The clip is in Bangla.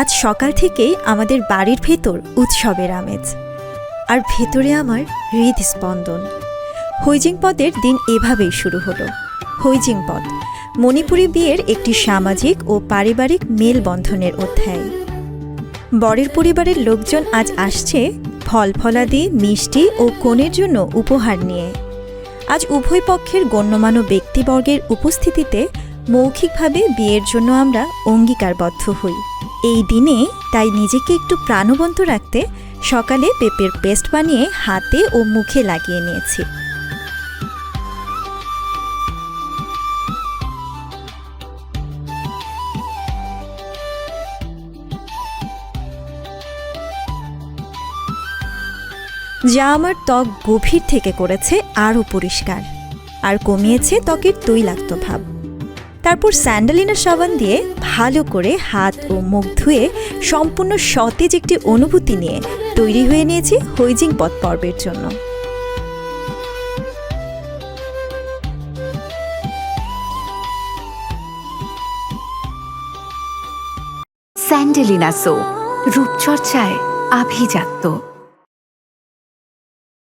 আজ সকাল থেকেই আমাদের বাড়ির ভেতর উৎসবের আমেজ, আর ভেতরে আমার হৃদস্পন্দন। হৈজিংপদের দিন এভাবেই শুরু হলো। হৈজিংপদ মণিপুরী বিয়ের একটি সামাজিক ও পারিবারিক মেলবন্ধনের অধ্যায়। বরের পরিবারের লোকজন আজ আসছে ফল ফলাদি, মিষ্টি ও কনের জন্য উপহার নিয়ে। আজ উভয় পক্ষের গণ্যমান্য ব্যক্তিবর্গের উপস্থিতিতে মৌখিকভাবে বিয়ের জন্য আমরা অঙ্গীকারবদ্ধ হই। এই দিনে তাই নিজেকে একটু প্রাণবন্ত রাখতে সকালে পেঁপের পেস্ট বানিয়ে হাতে ও মুখে লাগিয়ে নিয়েছি। যা আমার ত্বক গভীর থেকে করেছে আরও পরিষ্কার, আর কমিয়েছে ত্বকের তৈলাক্ত ভাব। তারপর স্যান্ডালিনা সাবান দিয়ে ভালো করে হাত ও মুখ ধুয়ে সম্পূর্ণ সতেজ একটি অনুভূতি নিয়ে তৈরি হয়ে নিয়েছি হৈজিংপদ পর্বের জন্য। স্যান্ডেলিনা সো, রূপচর্চায় আভিজাত্য।